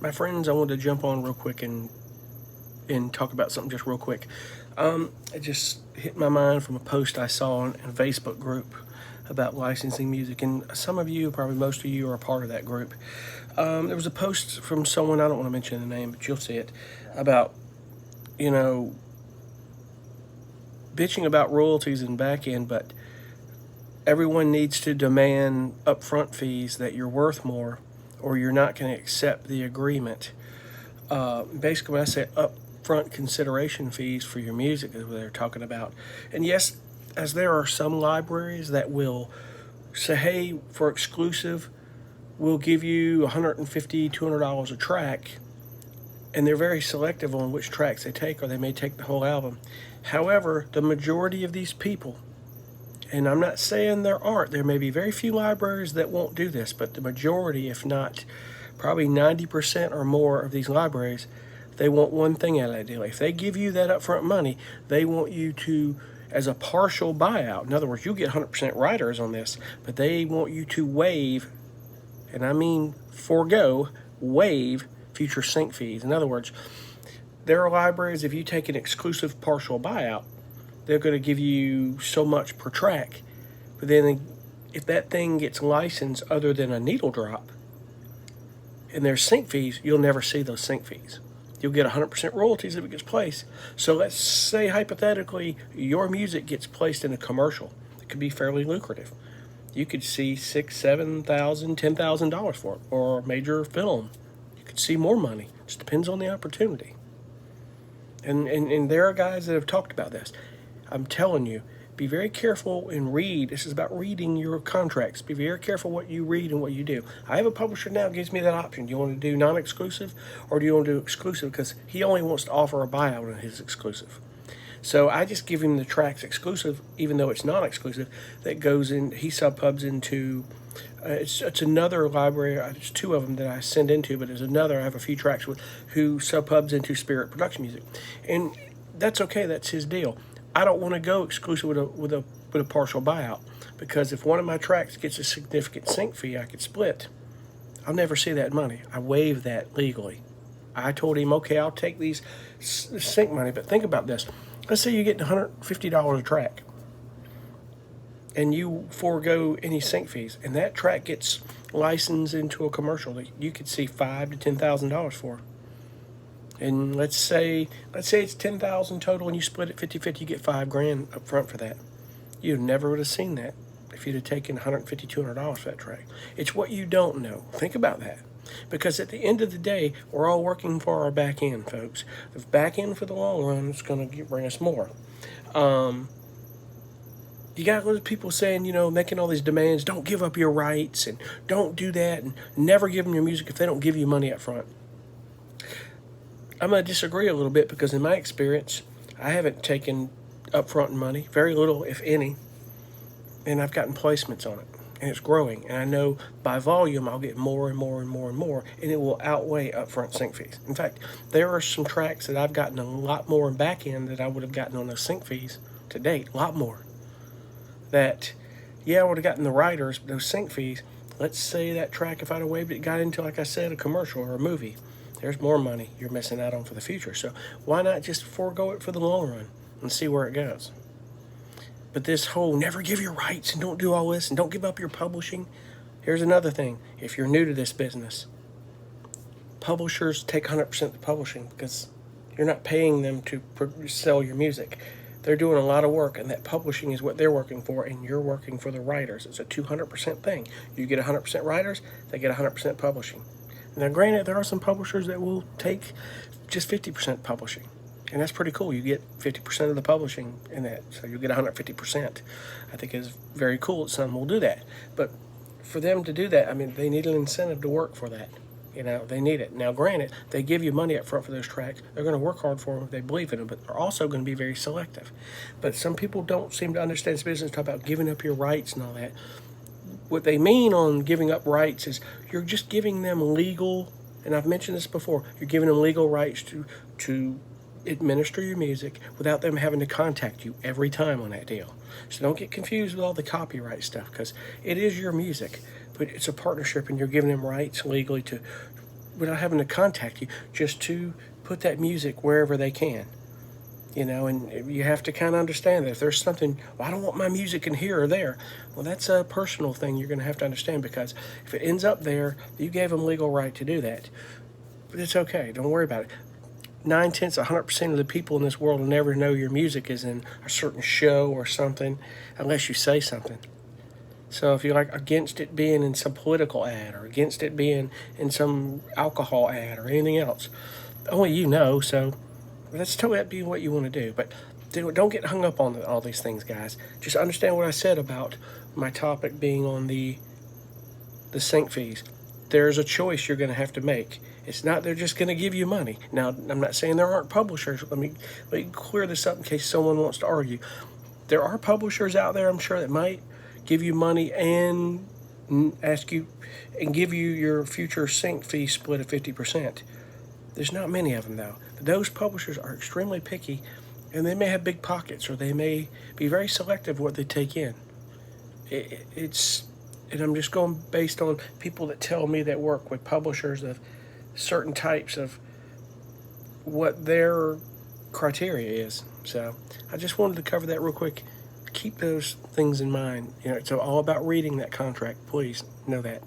My friends, I wanted to jump on real quick and talk about something just real quick. It just hit my mind from a post I saw in a Facebook group about licensing music, and some of you, probably most of you, are a part of that group. There was a post from someone, I don't want to mention the name, but you'll see it, about, you know, bitching about royalties and back end, but everyone needs to demand upfront fees that you're worth more or you're not going to accept the agreement. Basically, when I say upfront consideration fees for your music, is what they're talking about. And yes, as there are some libraries that will say, hey, for exclusive, we'll give you $150, $200 a track, and they're very selective on which tracks they take, or they may take the whole album. However, the majority of these people, and I'm not saying there aren't, there may be very few libraries that won't do this, but the majority, if not probably 90% or more of these libraries, they want one thing out of that deal. If they give you that upfront money, they want you to, as a partial buyout, in other words, you'll get 100% writers on this, but they want you to waive, and I mean forego, waive future sync fees. In other words, there are libraries, if you take an exclusive partial buyout, they're going to give you so much per track. But then if that thing gets licensed other than a needle drop, and there's sync fees, you'll never see those sync fees. You'll get 100% royalties if it gets placed. So let's say hypothetically your music gets placed in a commercial. It could be fairly lucrative. You could see $6,000, $7,000, $10,000 for it, or a major film. You could see more money. It just depends on the opportunity. And there are guys that have talked about this. I'm telling you, be very careful and read. This is about reading your contracts. Be very careful what you read and what you do. I have a publisher now that gives me that option. Do you want to do non-exclusive or do you want to do exclusive? Because he only wants to offer a buyout on his exclusive. So I just give him the tracks exclusive, even though it's non-exclusive, that goes in, he subpubs into, it's another library, there's two of them that I send into, but there's another, I have a few tracks with, who subpubs into Spirit Production Music. And that's okay, that's his deal. I don't want to go exclusive with a partial buyout, because if one of my tracks gets a significant sync fee I could split, I'll never see that money. I waive that legally. I told him, okay, I'll take these sync money, but think about this. Let's say you get $150 a track, and you forego any sync fees, and that track gets licensed into a commercial that you could see $5,000 to $10,000 for. And let's say it's $10,000 total, and you split it 50-50, you get $5,000 up front for that. You never would have seen that if you'd have taken $150, $200 for that track. It's what you don't know. Think about that. Because at the end of the day, we're all working for our back end, folks. The back end for the long run is going to bring us more. You got those people saying, making all these demands, don't give up your rights, and don't do that, and never give them your music if they don't give you money up front. I'm going to disagree a little bit, because in my experience, I haven't taken upfront money, very little, if any, and I've gotten placements on it, and it's growing. And I know by volume, I'll get more and more and more and more, and it will outweigh upfront sync fees. In fact, there are some tracks that I've gotten a lot more in back end that I would have gotten on those sync fees to date, a lot more. That, I would have gotten the writers, but those sync fees, let's say that track, if I'd have waived it, got into, like I said, a commercial or a movie. There's more money you're missing out on for the future. So why not just forego it for the long run and see where it goes? But this whole never give your rights and don't do all this and don't give up your publishing. Here's another thing. If you're new to this business, publishers take 100% of the publishing, because you're not paying them to sell your music. They're doing a lot of work, and that publishing is what they're working for, and you're working for the writers. It's a 200% thing. You get 100% writers, they get 100% publishing. Now, granted, there are some publishers that will take just 50% publishing, and that's pretty cool. You get 50% of the publishing in that, so you get 150%. I think it's very cool that some will do that. But for them to do that, they need an incentive to work for that. They need it. Now, granted, they give you money up front for those tracks. They're going to work hard for them if they believe in them, but they're also going to be very selective. But some people don't seem to understand this business, talk about giving up your rights and all that. What they mean on giving up rights is you're just giving them legal, and I've mentioned this before, you're giving them legal rights to administer your music without them having to contact you every time on that deal. So don't get confused with all the copyright stuff, because it is your music, but it's a partnership, and you're giving them rights legally to without having to contact you, just to put that music wherever they can. And you have to kind of understand that if there's something, well, I don't want my music in here or there. Well, that's a personal thing you're going to have to understand, because if it ends up there, you gave them legal right to do that. But it's okay. Don't worry about it. 9/10, 100% of the people in this world will never know your music is in a certain show or something unless you say something. So if you're like against it being in some political ad or against it being in some alcohol ad or anything else, only you know. So that's totally up to you what you want to do. But don't get hung up on all these things, guys. Just understand what I said about my topic being on the sync fees. There's a choice you're going to have to make. It's not they're just going to give you money. Now, I'm not saying there aren't publishers. Let me clear this up in case someone wants to argue. There are publishers out there, I'm sure, that might give you money and ask you and give you your future sync fee split of 50%. There's not many of them, though. Those publishers are extremely picky, and they may have big pockets, or they may be very selective what they take in. And I'm just going based on people that tell me that work with publishers of certain types of what their criteria is. So I just wanted to cover that real quick. Keep those things in mind. It's all about reading that contract. Please know that.